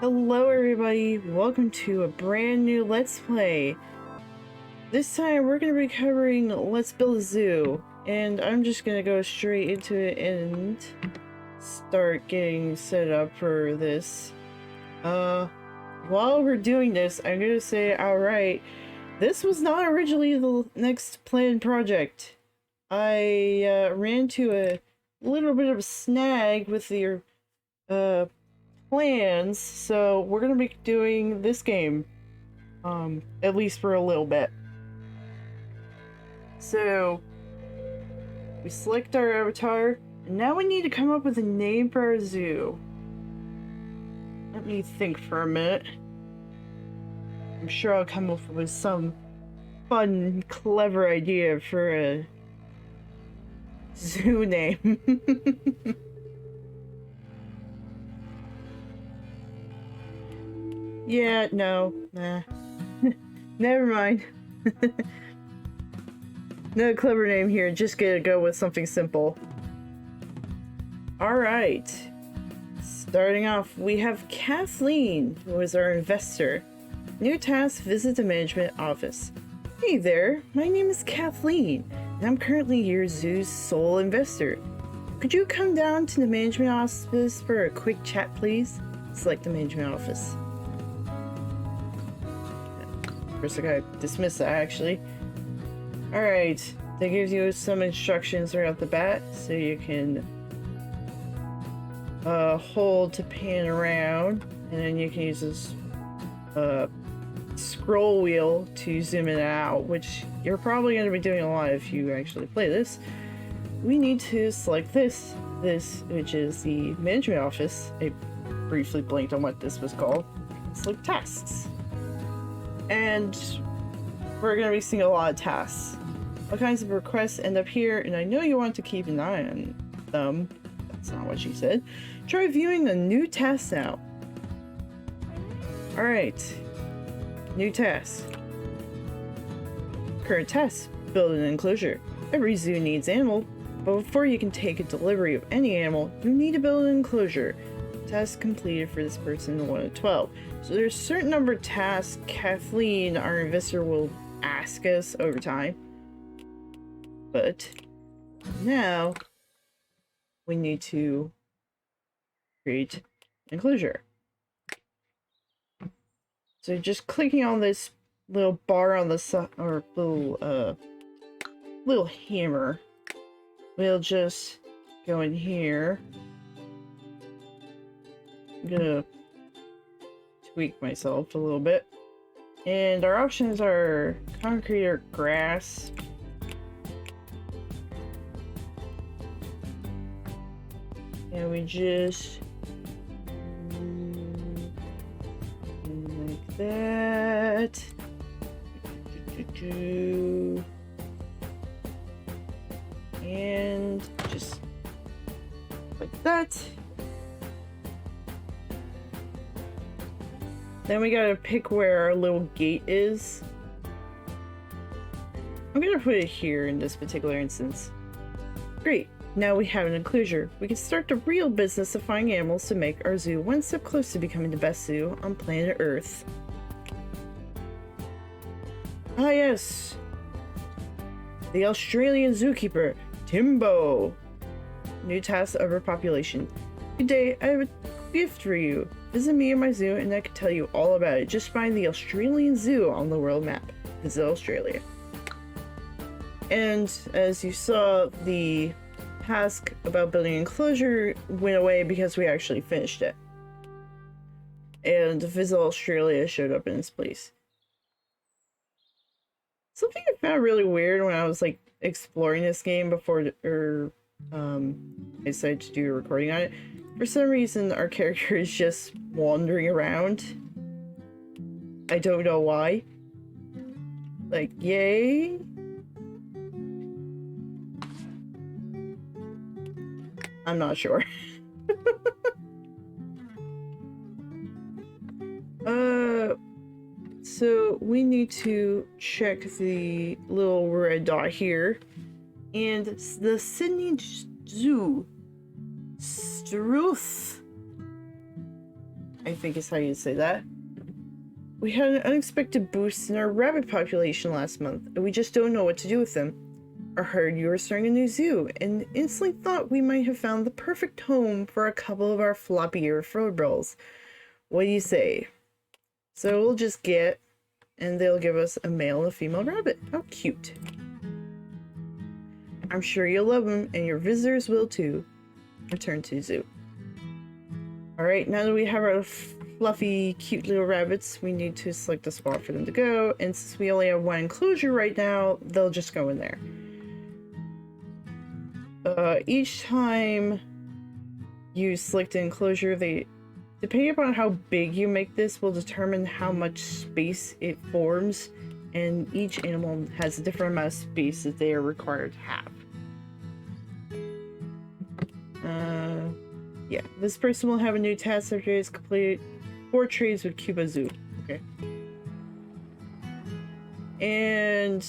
Hello everybody, welcome to a brand new Let's Play. This time we're going to be covering Let's Build a Zoo, and I'm just going to go straight into it and start getting set up for this. While we're doing this, I'm going to say outright, this was not originally the next planned project. I ran into a little bit of a snag with the plans, so we're gonna be doing this game, at least for a little bit. So, we select our avatar, and now we need to come up with a name for our zoo. Let me think for a minute. I'm sure I'll come up with some fun, clever idea for a zoo name. Yeah, no, nah. Never mind. No clever name here, just gonna go with something simple. Alright. Starting off, we have Kathleen, who is our investor. New task, visit the management office. Hey there, my name is Kathleen, and I'm currently your zoo's sole investor. Could you come down to the management office for a quick chat, please? Select the management office. First I gotta dismiss that, actually. Alright, that gives you some instructions right off the bat, so you can hold to pan around, and then you can use this scroll wheel to zoom it out, which you're probably going to be doing a lot if you actually play this. We need to select this, which is the management office. I briefly blinked on what this was called. Select tasks. And we're going to be seeing a lot of tasks. All kinds of requests end up here, and I know you want to keep an eye on them. That's not what she said. Try viewing the new tasks now. Alright. New task. Current task. Build an enclosure. Every zoo needs animal, but before you can take a delivery of any animal, you need to build an enclosure. Task completed for this person 1 of 12. So there's a certain number of tasks Kathleen, our investor, will ask us over time. But now we need to create an enclosure. So just clicking on this little bar on the side, or little hammer, we'll just go in here. I'm gonna tweak myself a little bit. And our options are concrete or grass. And we just like that. And just like that. Then we gotta pick where our little gate is. I'm gonna put it here in this particular instance. Great, now we have an enclosure. We can start the real business of finding animals to make our zoo one step closer to becoming the best zoo on planet Earth. Ah yes, the Australian zookeeper, Timbo. New task, overpopulation. Good day, I have a gift for you. Visit me in my zoo and I can tell you all about it. Just find the Australian Zoo on the world map. Visit Australia. And as you saw, the task about building an enclosure went away because we actually finished it. And Visit Australia showed up in its place. Something I found really weird when I was like exploring this game before I decided to do a recording on it. For some reason, our character is just wandering around. I don't know why. Like, yay? I'm not sure. So we need to check the little red dot here. And the Sydney Zoo. Struth I think is how you say that. We had an unexpected boost in our rabbit population last month, and we just don't know what to do with them. I heard you were starting a new zoo, and instantly thought we might have found the perfect home for a couple of our floppy-eared furballs. What do you say? So we'll just get, and they'll give us a male and a female rabbit. How cute. I'm sure you'll love them, and your visitors will too. Return to zoo. Alright, now that we have our fluffy, cute little rabbits, we need to select a spot for them to go, and since we only have one enclosure right now, they'll just go in there. Each time you select an enclosure, depending upon how big you make this, will determine how much space it forms, and each animal has a different amount of space that they are required to have. Yeah, this person will have a new task after he has completed 4 trades with Cuba Zoo. Okay. And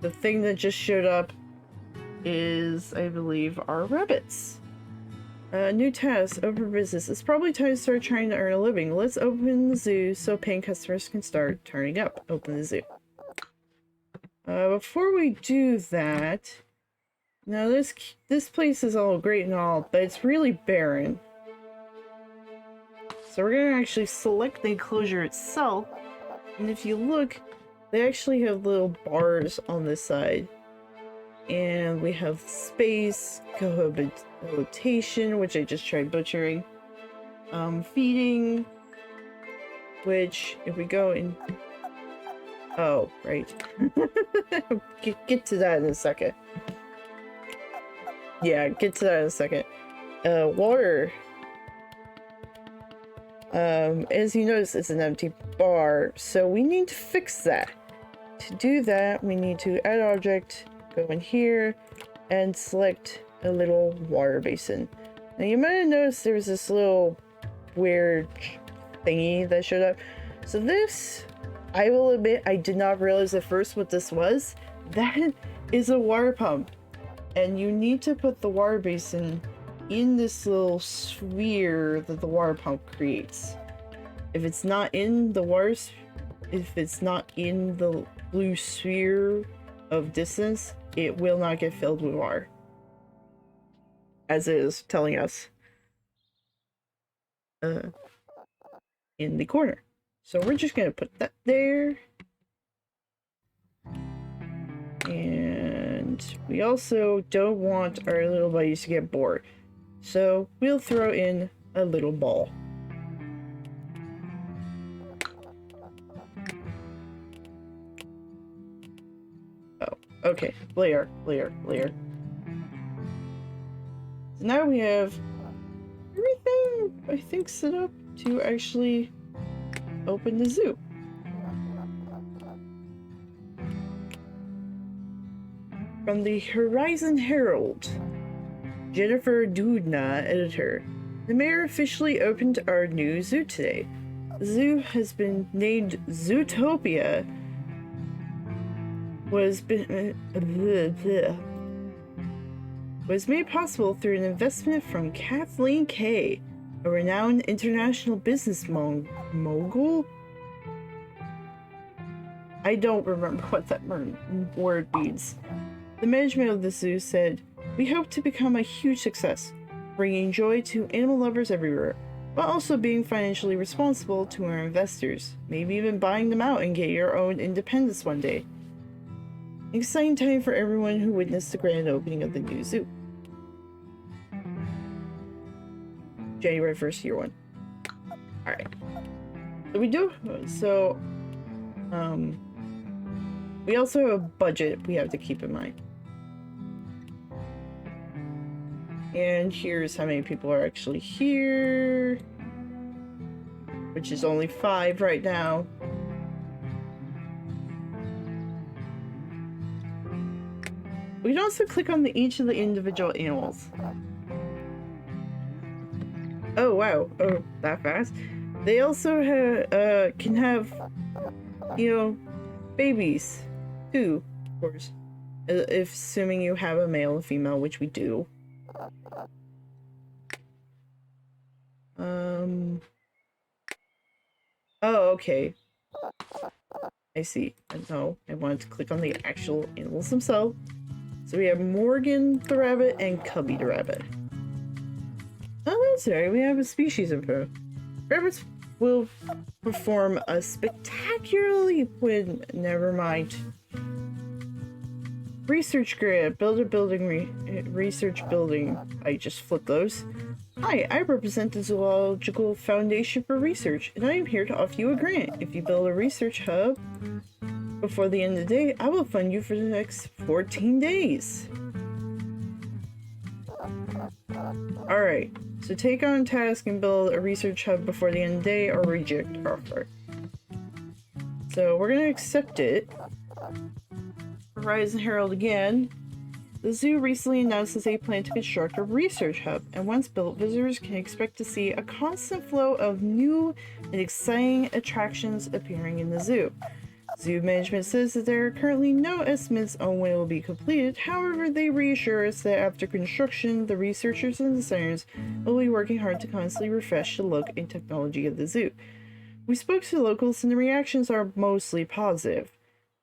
the thing that just showed up is, I believe, our rabbits. New task, open business. It's probably time to start trying to earn a living. Let's open the zoo so paying customers can start turning up. Open the zoo. Before we do that, now this place is all great and all, but it's really barren. So we're gonna actually select the enclosure itself, and if you look, they actually have little bars on this side. And we have space, cohabitation, which I just tried butchering, feeding, which if we go in, oh, right, get to that in a second. Yeah, get to that in a second. Water, as you notice, it's an empty bar, so we need to fix that. To do that, we need to add object, go in here, and select a little water basin. Now you might have noticed there was this little weird thingy that showed up. So this, I will admit, I did not realize at first what this was. That is a water pump. And you need to put the water basin in this little sphere that the water pump creates. If it's not in the water, if it's not in the blue sphere of distance, it will not get filled with water, as it is telling us in the corner. So we're just gonna put that there, and we also don't want our little buddies to get bored, so we'll throw in a little ball. Okay, layer. So now we have everything, I think, set up to actually open the zoo. From the Horizon Herald, Jennifer Doudna, editor. The mayor officially opened our new zoo today. The zoo has been named Zootopia. Was made possible through an investment from Kathleen Kay, a renowned international business mogul. I don't remember what that word means. The management of the zoo said, "We hope to become a huge success, bringing joy to animal lovers everywhere, while also being financially responsible to our investors, maybe even buying them out and get your own independence one day. Exciting time for everyone who witnessed the grand opening of the new zoo." January 1st, year 1. Alright. So we also have a budget we have to keep in mind. And here's how many people are actually here, which is only 5 right now. We can also click on each of the individual animals. Oh wow! Oh, that fast. They also can have, babies too, of course. If assuming you have a male and female, which we do. Oh, okay. I see. No, I wanted to click on the actual animals themselves. So we have Morgan the rabbit and Cubby the rabbit. Oh, that's right. We have a species info. Rabbits will perform a spectacular leap when... Never mind. Research grid. Build a building. Research building. I just flipped those. Hi, I represent the Zoological Foundation for Research, and I am here to offer you a grant. If you build a research hub before the end of the day, I will fund you for the next 14 days. Alright, so take on task and build a research hub before the end of the day or reject offer. So we're gonna accept it. Horizon Herald again. The zoo recently announced that they plan to construct a research hub, and once built, visitors can expect to see a constant flow of new and exciting attractions appearing in the zoo. Zoo management says that there are currently no estimates on when it will be completed. However, they reassure us that after construction, the researchers and designers will be working hard to constantly refresh the look and technology of the zoo. We spoke to locals and the reactions are mostly positive.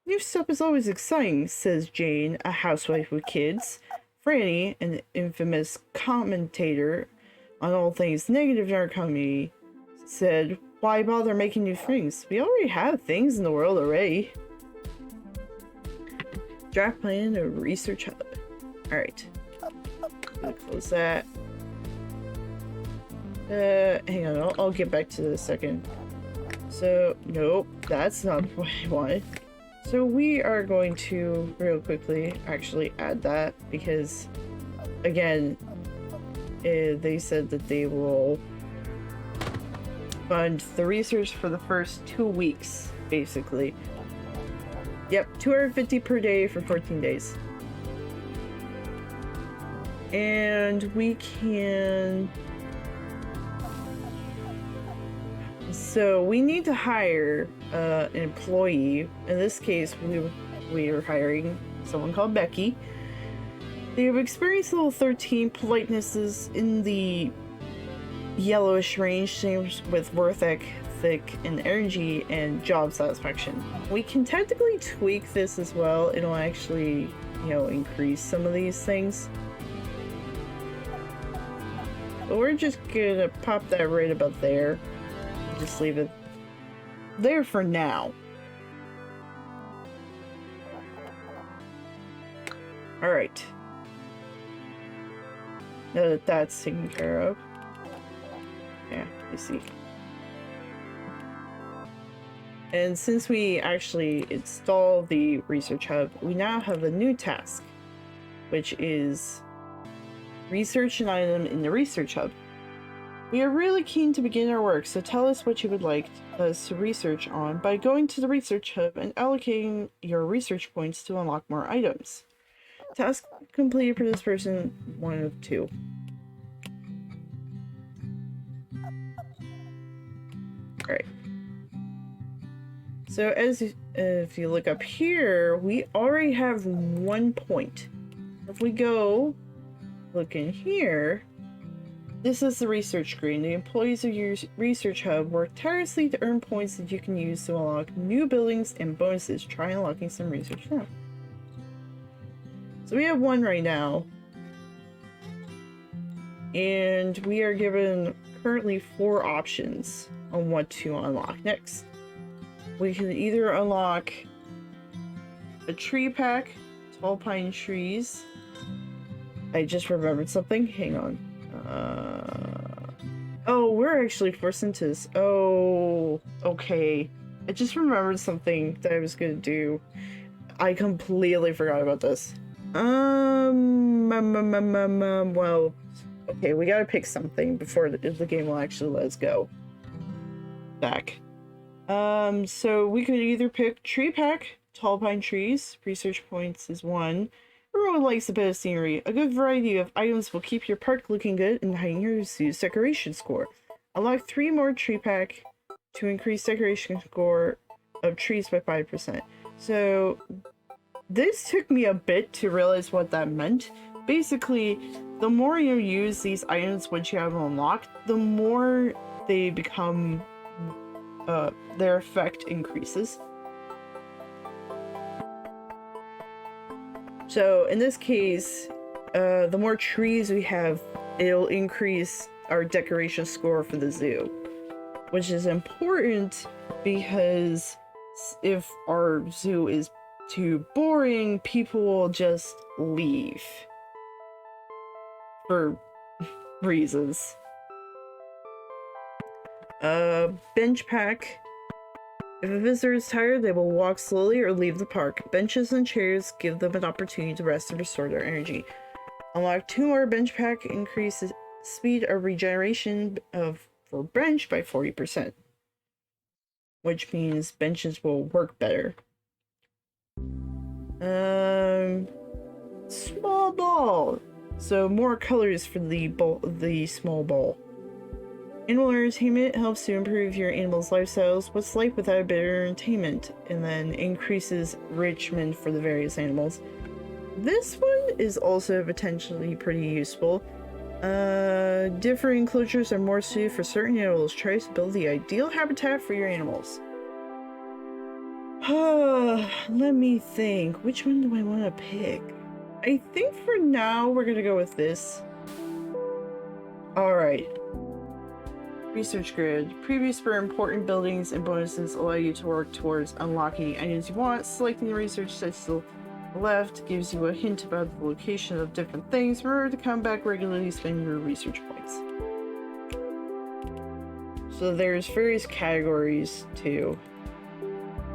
New stuff is always exciting, says Jane, a housewife with kids. Franny, an infamous commentator on all things negative in our community, said, why bother making new things? We already have things in the world already. Draft plan of research hub. Alright. Gonna close that. Hang on, I'll get back to this in a second. So, nope, that's not what I wanted. So we are going to real quickly actually add that because, again, they said that they will fund the research for the first 2 weeks, basically. Yep, $250 per day for 14 days. And we can... So we need to hire an employee. In this case, we are hiring someone called Becky. They have experienced level 13 politenesses in the yellowish range, same with work ethic and energy and job satisfaction. We can technically tweak this as well. It'll actually, you know, increase some of these things. But we're just gonna pop that right about there. Just leave it there for now. Alright. Now that that's taken care of. Yeah, I see. And since we actually installed the research hub, we now have a new task, which is research an item in the research hub. We are really keen to begin our work, so tell us what you would like us to research on by going to the research hub and allocating your research points to unlock more items. Task completed for this person, 1 of 2. Alright. So if you look up here, we already have 1 point. If we go look in here, this is the research screen. The employees of your research hub work tirelessly to earn points that you can use to unlock new buildings and bonuses. Try unlocking some research now. So we have 1 right now. And we are given currently 4 options on what to unlock next. We can either unlock a tree pack, tall pine trees. I just remembered something. Hang on. Oh, we're actually forced into this. Oh, okay. I just remembered something that I was gonna do. I completely forgot about this. Well, okay, we gotta pick something before the game will actually let us go back. So we could either pick tree pack, tall pine trees, research points is 1. Everyone likes a bit of scenery. A good variety of items will keep your park looking good and heighten your zoo's decoration score. Unlock 3 more tree pack to increase decoration score of trees by 5%. So this took me a bit to realize what that meant, basically, the more you use these items once you have them unlocked, the more they become, their effect increases. So in this case, the more trees we have, it'll increase our decoration score for the zoo, which is important because if our zoo is too boring, people will just leave for reasons. Bench pack. If a visitor is tired, they will walk slowly or leave the park. Benches and chairs give them an opportunity to rest and restore their energy. Unlock 2 more bench pack, increases speed of regeneration for bench by 40%. Which means benches will work better. Small ball. So more colors for the small ball. Animal entertainment helps to improve your animal's lifestyles. What's life without a bit of entertainment? And then increases enrichment for the various animals. This one is also potentially pretty useful. Different enclosures are more suited for certain animals. Try to build the ideal habitat for your animals. Let me think. Which one do I want to pick? I think for now we're gonna go with this. Alright. Research grid. Previous for important buildings and bonuses allow you to work towards unlocking items you want. Selecting the research sites to the left gives you a hint about the location of different things. Remember to come back regularly, spend your research points. So there's various categories too.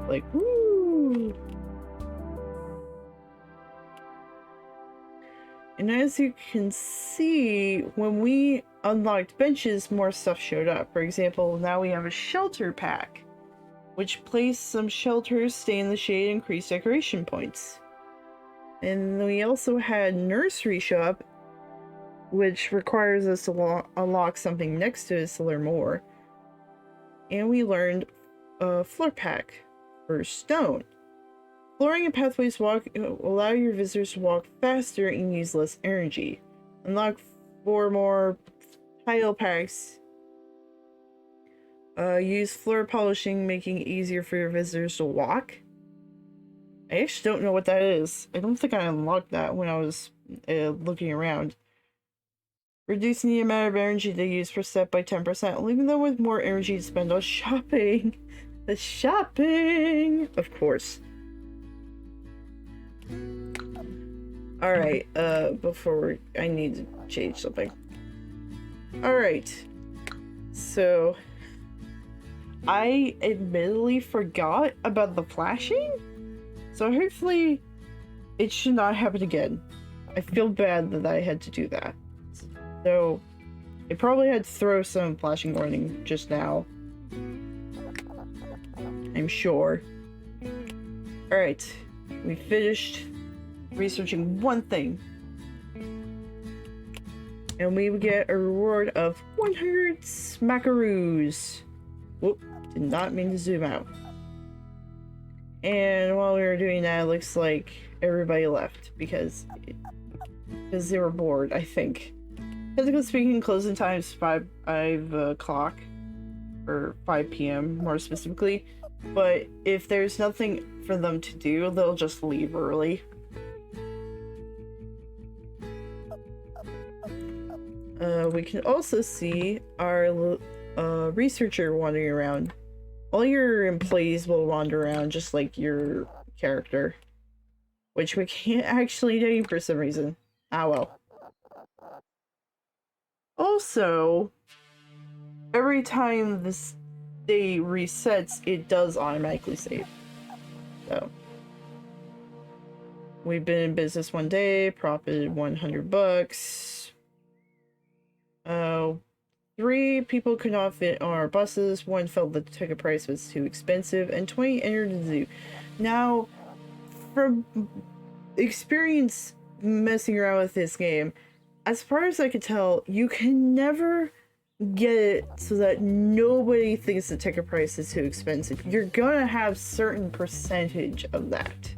Like, woo! And as you can see, when we unlocked benches, more stuff showed up. For example, now we have a shelter pack, which place some shelters, stay in the shade, increase decoration points. And we also had nursery show up, which requires us to unlock something next to us to learn more. And we learned a floor pack for stone. Flooring and pathways walk allow your visitors to walk faster and use less energy. Unlock 4 more tile packs. Use floor polishing, making it easier for your visitors to walk. I actually don't know what that is. I don't think I unlocked that when I was looking around. Reducing the amount of energy they use per step by 10%, leaving them with more energy to spend on shopping. The shopping! Of course. Alright, I need to change something. Alright. So, I admittedly forgot about the flashing, so hopefully it should not happen again. I feel bad that I had to do that. So, I probably had to throw some flashing warning just now. I'm sure. Alright, we finished researching one thing. And we would get a reward of 100 smackaroos. Whoop, did not mean to zoom out. And while we were doing that, it looks like everybody left because they were bored, I think. Physically speaking, closing time is 5 o'clock, or 5 p.m. more specifically. But if there's nothing for them to do, they'll just leave early. We can also see our researcher wandering around. All your employees will wander around just like your character, which we can't actually do for some reason. Ah well. Also, every time this day resets, it does automatically save. So, we've been in business 1 day, profited 100 bucks. 3 people could not fit on our buses, 1 felt the ticket price was too expensive, and 20 entered the zoo. Now, from experience messing around with this game, as far as I could tell, you can never get it so that nobody thinks the ticket price is too expensive. You're gonna have certain percentage of that.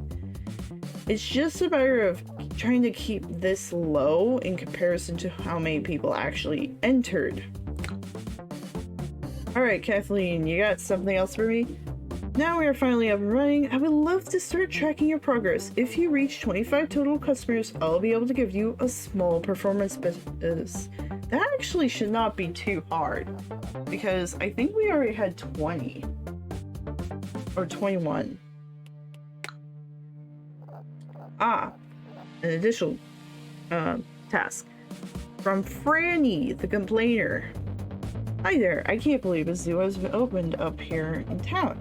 It's just a matter of trying to keep this low in comparison to how many people actually entered. Alright, Kathleen, you got something else for me? Now we are finally up and running. I would love to start tracking your progress. If you reach 25 total customers, I'll be able to give you a small performance bonus. That actually should not be too hard, because I think we already had 20. Or 21. Ah, an additional task. From Franny, the complainer. Hi there, I can't believe a zoo has been opened up here in town.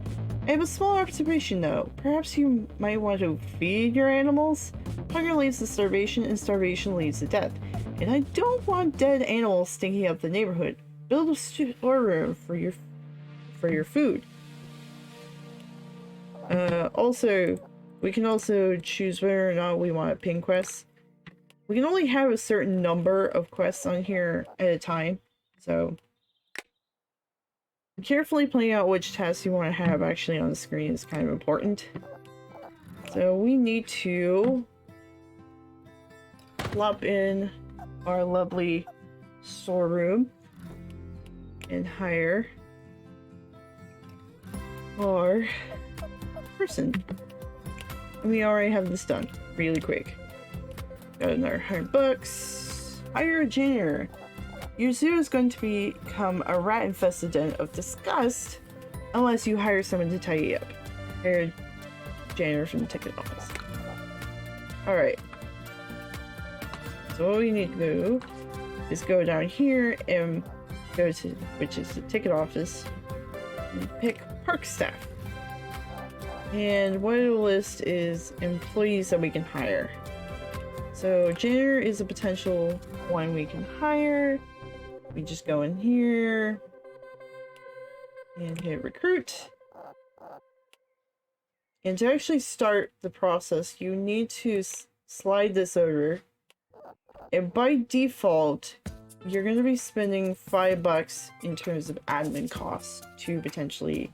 I have a small observation though. Perhaps you might want to feed your animals? Hunger leads to starvation and starvation leads to death. And I don't want dead animals stinking up the neighborhood. Build a storeroom for your food. Also, we can also choose whether or not we want pin quests. We can only have a certain number of quests on here at a time, so carefully planning out which tasks you want to have actually on the screen is kind of important. So we need to plop in our lovely storeroom and hire our person. And we already have this done really quick. Got another $100. Hire a janitor. Your zoo is going to become a rat-infested den of disgust unless you hire someone to tidy up. Hire a janitor from the ticket office. Alright. So what we need to do is go down here and go to, which is the ticket office, and pick park staff. And what it'll list is employees that we can hire. So janitor is a potential one we can hire. We just go in here and hit recruit. And to actually start the process, you need to slide this over. And by default, you're going to be spending $5 in terms of admin costs to potentially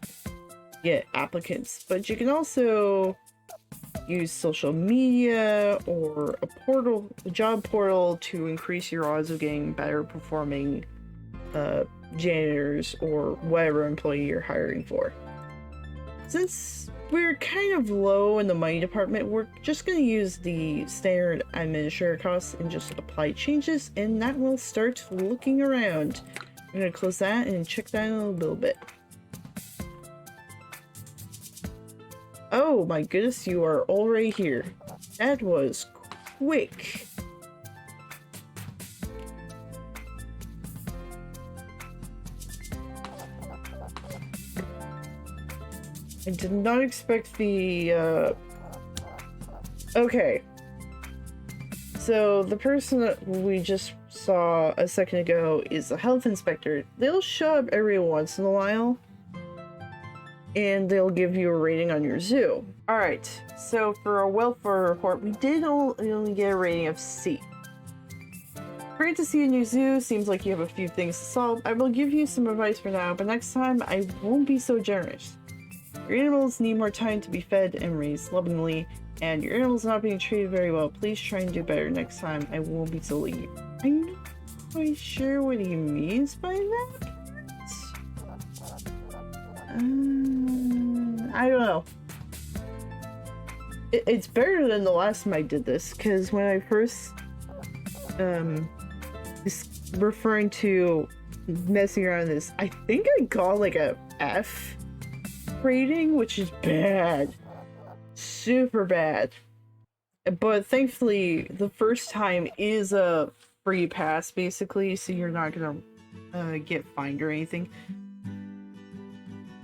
get applicants. But you can also use social media or a job portal to increase your odds of getting better performing janitors or whatever employee you're hiring for. Since we're kind of low in the money department, we're just going to use the standard administrator costs and just apply changes, and that will start looking around. I'm going to close that and check that in a little bit. Oh my goodness, you are already here. That was quick. I did not expect the, Okay. So, the person that we just saw a second ago is a health inspector. They'll show up every once in a while, and they'll give you a rating on your zoo. Alright, so for a welfare report, we did only get a rating of C. Great to see a new zoo. Seems like you have a few things to solve. I will give you some advice for now, but next time I won't be so generous. Your animals need more time to be fed and raised lovingly, and your animals not being treated very well. Please try and do better next time. I won't be so late. I'm not quite sure what he means by that. I don't know. It's better than the last time I did this, because when I first referring to messing around this, I think I got like a F rating, which is bad. Super bad. But thankfully, the first time is a free pass, basically, so you're not gonna get fined or anything.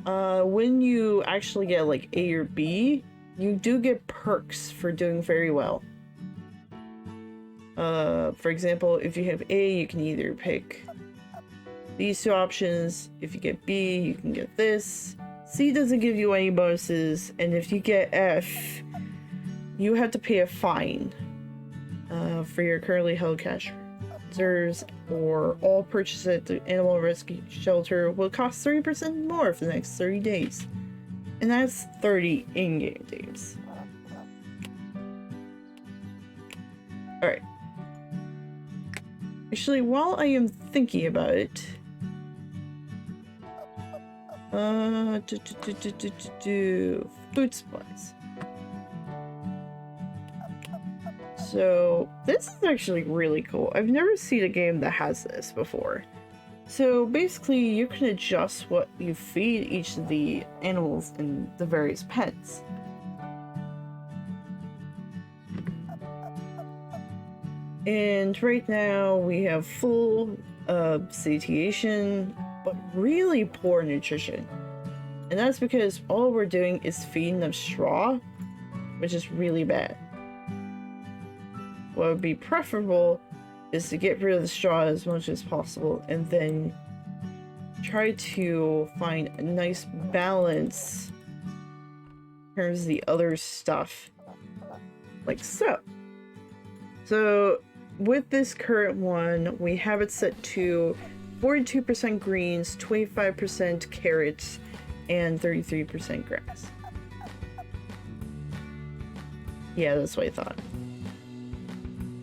When you actually get like A or B, you do get perks for doing very well. For example, if you have A, you can either pick these two options. If you get B, you can get this. C doesn't give you any bonuses, and if you get F, you have to pay a fine for your currently held cash reserves, or all purchases at the animal rescue shelter will cost 30% more for the next 30 days. And that's 30 in-game days. Alright. Actually, while I am thinking about it... food supplies. So, this is actually really cool. I've never seen a game that has this before. So, basically, you can adjust what you feed each of the animals in the various pens. And right now, we have full satiation, but really poor nutrition. And that's because all we're doing is feeding them straw, which is really bad. What would be preferable is to get rid of the straw as much as possible and then try to find a nice balance in terms of the other stuff, like so. So with this current one, we have it set to 42% greens, 25% carrots, and 33% grass. Yeah, that's what I thought.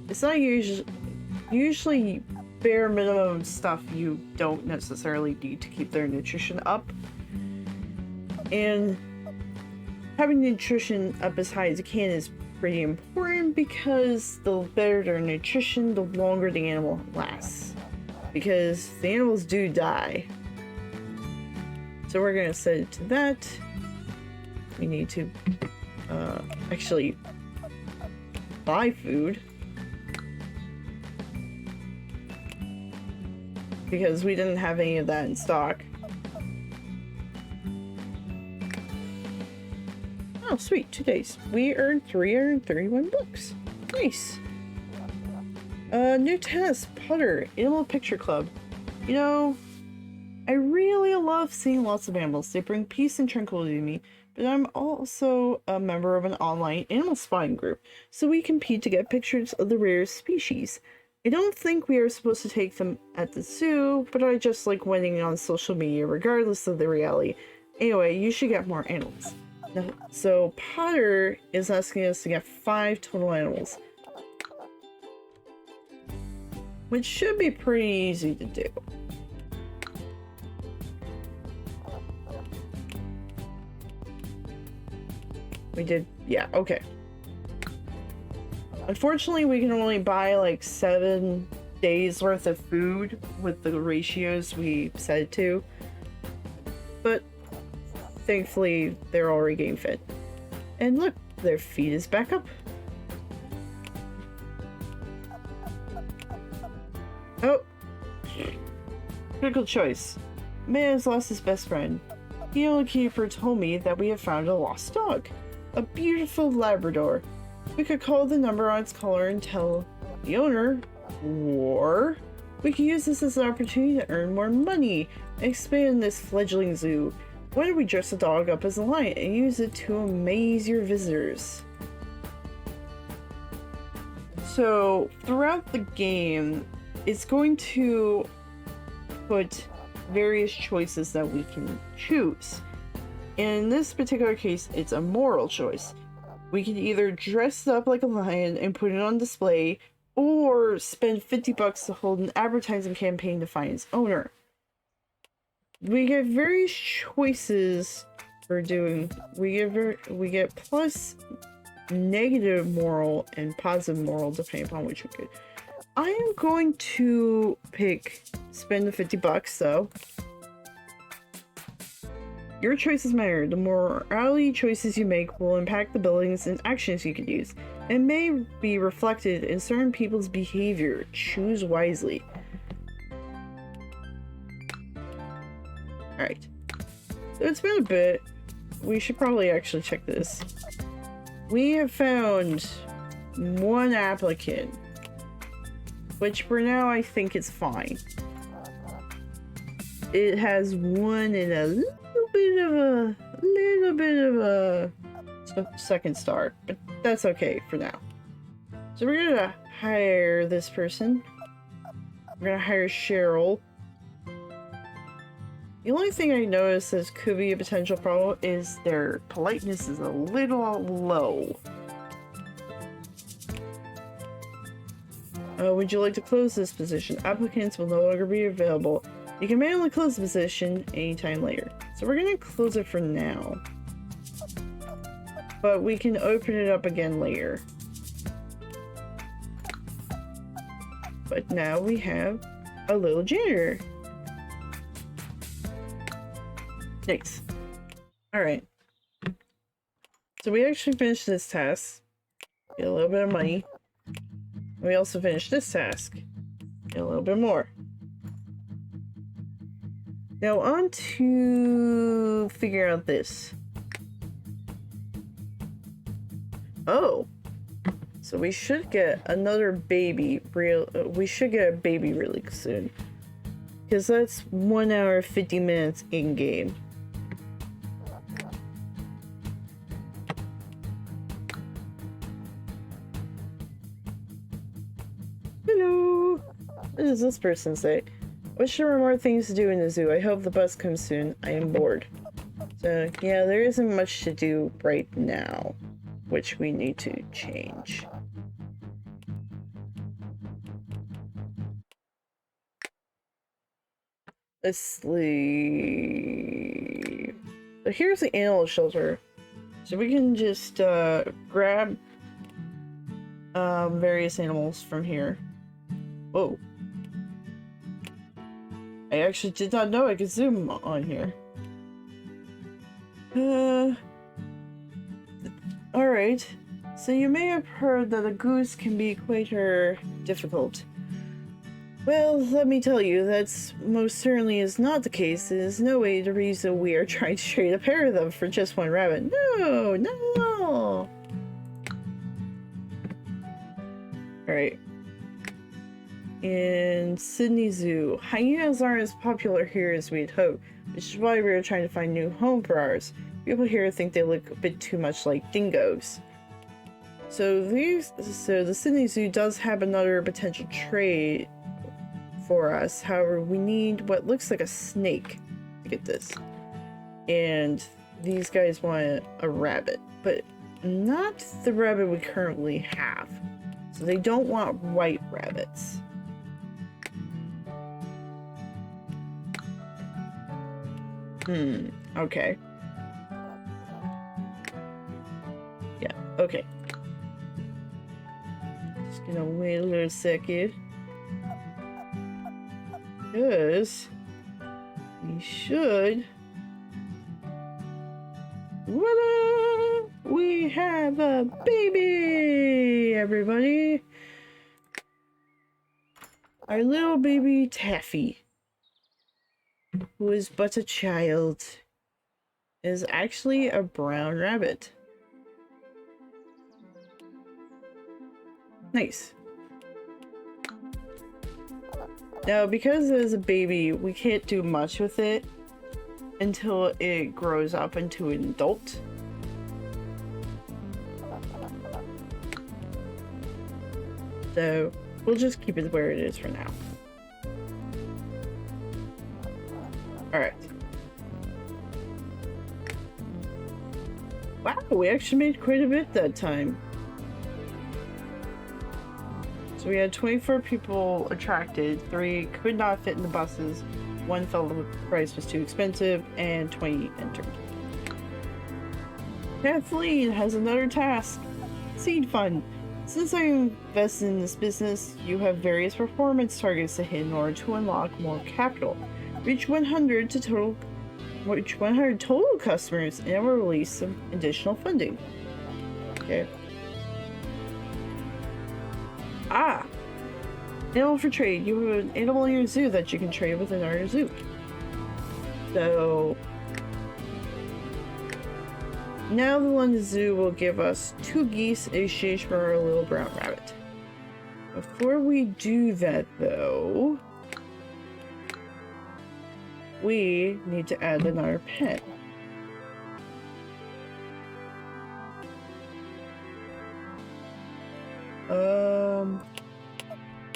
It's not usually bare minimum stuff you don't necessarily need to keep their nutrition up. And having nutrition up as high as you can is pretty important because the better their nutrition, the longer the animal lasts. Because the animals do die. So we're going to set it to that. We need to actually buy food. Because we didn't have any of that in stock. Oh, sweet. 2 days. We earned 331 books. Nice. New task, Putter, Animal Picture Club. You know, I really love seeing lots of animals. They bring peace and tranquility to me, but I'm also a member of an online animal spotting group, so we compete to get pictures of the rarest species. I don't think we are supposed to take them at the zoo, but I just like winning on social media regardless of the reality. Anyway, you should get more animals. So Potter is asking us to get 5 total animals, which should be pretty easy to do. We did, yeah, okay. Unfortunately, we can only buy like 7 days worth of food with the ratios we set it to. But thankfully, they're already getting fed. And look, their feed is back up. Oh! Critical choice. Man has lost his best friend. The zookeeper told me that we have found a lost dog. A beautiful Labrador. We could call the number on its collar and tell the owner, or we could use this as an opportunity to earn more money and expand this fledgling zoo. Why don't we dress the dog up as a lion and use it to amaze your visitors? So, throughout the game, it's going to put various choices that we can choose. In this particular case, it's a moral choice. We can either dress it up like a lion and put it on display, or spend 50 bucks to hold an advertising campaign to find its owner. We get various choices for doing. We get plus, negative moral, and positive moral depending upon which we get. I am going to pick spend the 50 bucks though. Your choices matter. The morality choices you make will impact the buildings and actions you can use, and may be reflected in certain people's behavior. Choose wisely. Alright. So it's been a bit. We should probably actually check this. We have found 1 applicant, which for now I think is fine. It has 1 in a little bit of a second star, but that's okay for now. So we're gonna hire this person. We're gonna hire Cheryl. The only thing I noticed that could be a potential problem is their politeness is a little low. Would you like to close this position? Applicants will no longer be available. You can manually close the position anytime later. So we're gonna close it for now. But we can open it up again later. But now we have a little janitor. Nice. Alright. So we actually finished this task. Get a little bit of money. We also finished this task. Get a little bit more. Now on to figure out this. Oh. So we should get another baby we should get a baby really soon. Because that's 1 hour 50 minutes in game. Hello! What does this person say? Wish there were more things to do in the zoo. I hope the bus comes soon. I am bored. So, yeah, there isn't much to do right now, which we need to change. Let's see. So here's the animal shelter. So we can just grab various animals from here. Whoa. I actually did not know I could zoom on here. Alright. So you may have heard that a goose can be quite difficult. Well, let me tell you, that's most certainly is not the case. It is no way the reason we are trying to trade a pair of them for just one rabbit. No, no. Alright. In Sydney Zoo, hyenas aren't as popular here as we'd hoped, which is why we are trying to find a new home for ours. People here think they look a bit too much like dingoes. So the Sydney Zoo does have another potential trade for us. However, we need what looks like a snake to get this. And these guys want a rabbit, but not the rabbit we currently have. So they don't want white rabbits. Okay. Yeah, okay. Just gonna wait a little second. Because we should. Voila! We have a baby, everybody. Our little baby Taffy, who is but a child, is actually a brown rabbit. Nice. Now, because it is a baby, we can't do much with it until it grows up into an adult. So, we'll just keep it where it is for now. Alright. Wow, we actually made quite a bit that time. So we had 24 people attracted, 3 could not fit in the buses, 1 felt the price was too expensive, and 20 entered. Kathleen has another task. Seed fund. Since I invested in this business, you have various performance targets to hit in order to unlock more capital. Reach 100 total customers and it will release some additional funding. Okay. Ah! Animal for trade. You have an animal in your zoo that you can trade with another zoo. So now the London Zoo will give us 2 geese in exchange for a little brown rabbit. Before we do that though, we need to add another pen.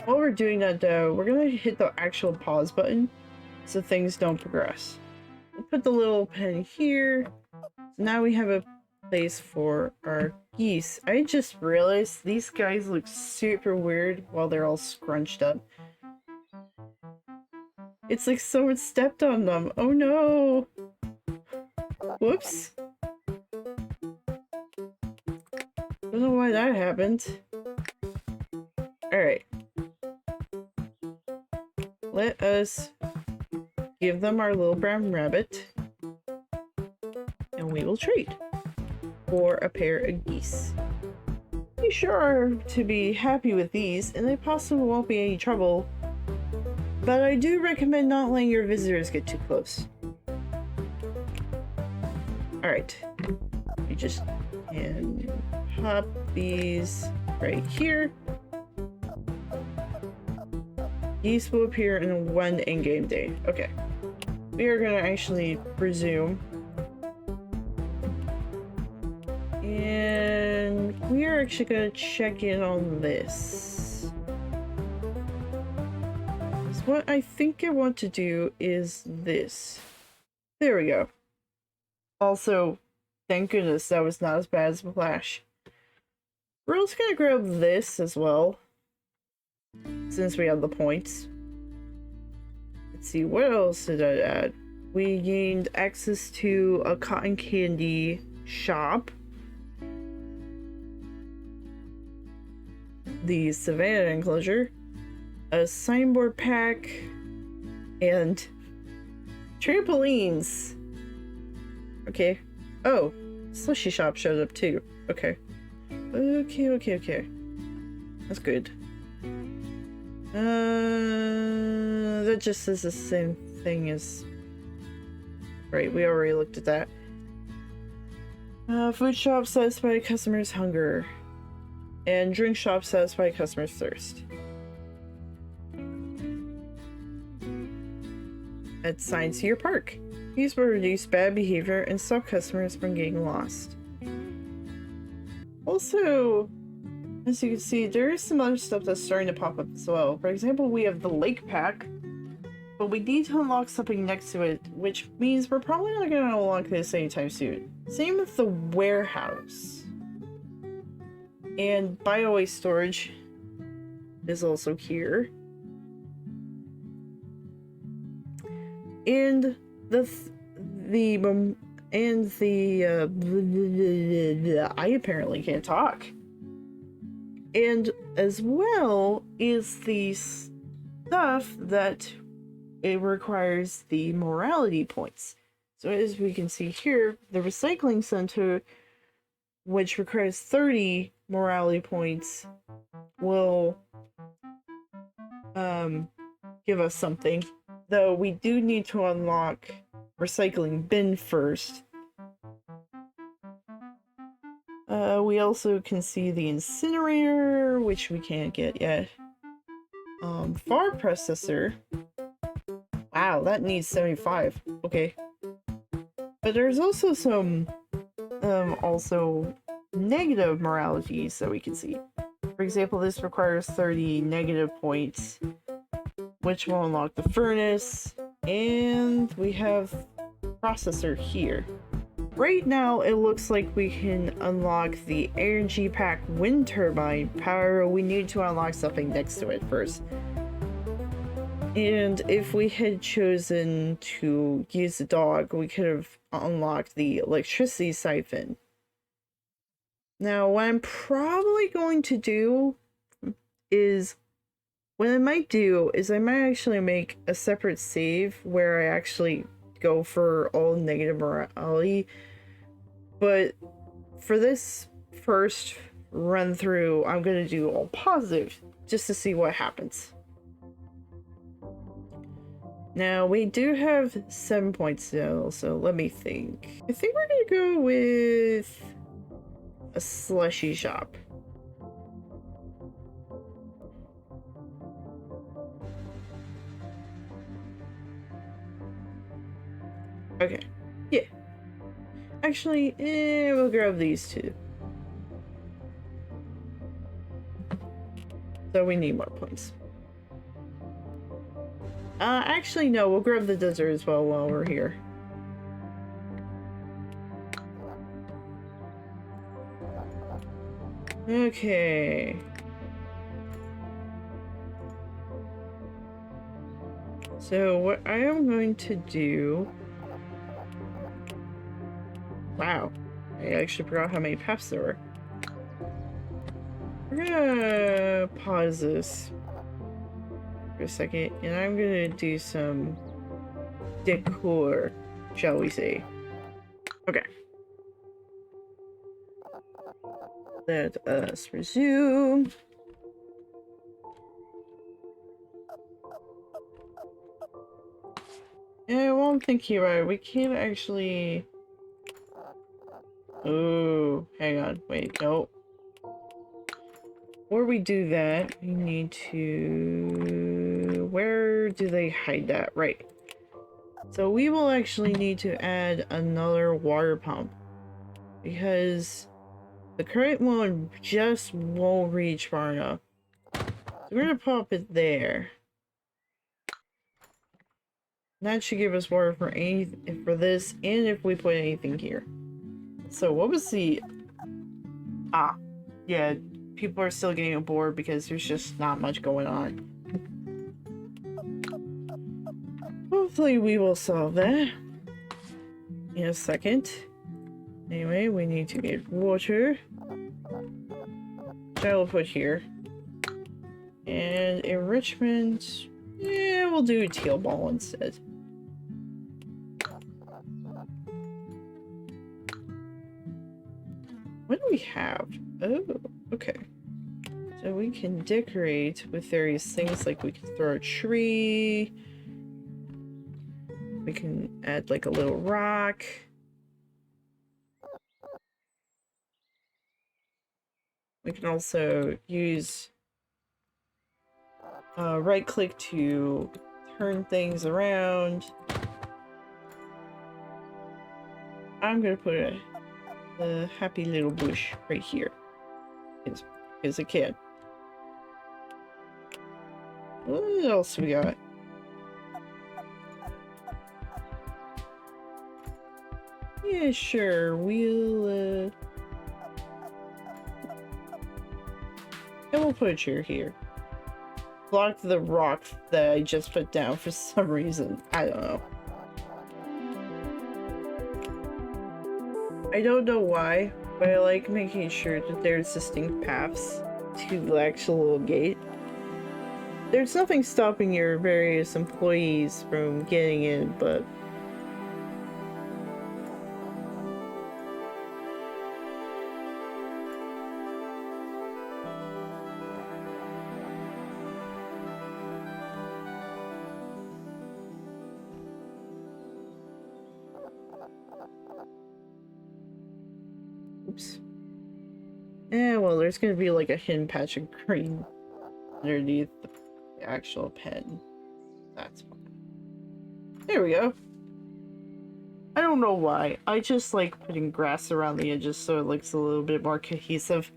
While we're doing that though, we're gonna hit the actual pause button so things don't progress. We'll put the little pen here. So now we have a place for our geese. I just realized these guys look super weird while they're all scrunched up. It's like someone stepped on them. Oh no! Whoops. Don't know why that happened. Alright. Let us give them our little brown rabbit. And we will trade for a pair of geese. You sure are to be happy with these, and they possibly won't be any trouble. But I do recommend not letting your visitors get too close. Alright. You just can pop these right here. Geese will appear in one in-game day. Okay. We are going to actually resume. And we are actually going to check in on this. So what I think I want to do is this. There we go. Also, thank goodness that was not as bad as Flash. We're also going to grab this as well, since we have the points. Let's see, what else did I add? We gained access to a cotton candy shop, the Savannah enclosure, a signboard pack, and trampolines. Okay. Oh, slushy shop showed up too. Okay. Okay. That's good. That just is the same thing as... Right, we already looked at that. Food shop satisfy customers' hunger. And drink shop satisfy customers' thirst. Add signs to your park. These will reduce bad behavior and stop customers from getting lost. Also, as you can see, there is some other stuff that's starting to pop up as well. For example, we have the lake pack, but we need to unlock something next to it, which means we're probably not going to unlock this anytime soon. Same with the warehouse. And bio-waste storage is also here. And I apparently can't talk. And as well is the stuff that it requires the morality points. So as we can see here, the recycling center, which requires 30 morality points, will give us something. Though we do need to unlock recycling bin first. We also can see the incinerator, which we can't get yet. Far processor. Wow, that needs 75. Okay. But there's also some also negative moralities that we can see. For example, this requires 30 negative points, which will unlock the furnace, and we have processor here. Right now, it looks like we can unlock the energy pack wind turbine. However, we need to unlock something next to it first. And if we had chosen to use the dog, we could have unlocked the electricity siphon. Now, what I'm probably going to do is, what I might do is I might actually make a separate save where I actually go for all negative morality. But for this first run through, I'm going to do all positive just to see what happens. Now, we do have 7 points still, so let me think. I think we're going to go with a slushy shop. Okay, yeah. Actually, we'll grab these two. So we need more points. Actually, no, we'll grab the desert as well while we're here. Okay. So what I am going to do... Wow. I actually forgot how many paths there were. We're gonna pause this for a second, and I'm gonna do some decor, shall we say. Okay. Let us resume. And while I'm thinking about it, we can't actually... Oh, hang on. Wait, no. Before we do that, we need to... Where do they hide that? Right. So we will actually need to add another water pump. Because the current one just won't reach far enough. So we're gonna pop it there. That should give us water for for this, and if we put anything here. So what was the... Ah, yeah, people are still getting bored because there's just not much going on. Hopefully we will solve that in a second. Anyway, we need to get water. Which I will put here. And enrichment... Yeah, we'll do a teal ball instead. What do we have? Oh, okay. So we can decorate with various things, like we can throw a tree. We can add like a little rock. We can also use right click to turn things around. I'm gonna put a happy little bush right here. Because I can. What else we got? Yeah, sure. We'll and we'll put a chair here. Block the rock that I just put down for some reason. I don't know. I don't know why, but I like making sure that there's distinct paths to the actual little gate. There's nothing stopping your various employees from getting in, but... Oops. Yeah, well, there's gonna be like a hidden patch of green underneath the actual pen. That's fine. There we go. I don't know why. I just like putting grass around the edges so it looks a little bit more cohesive.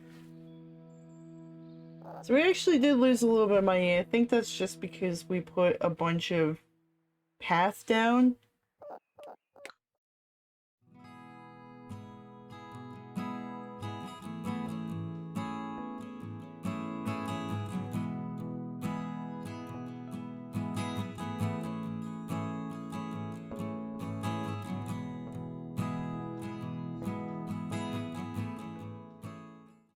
So we actually did lose a little bit of money. I think that's just because we put a bunch of paths down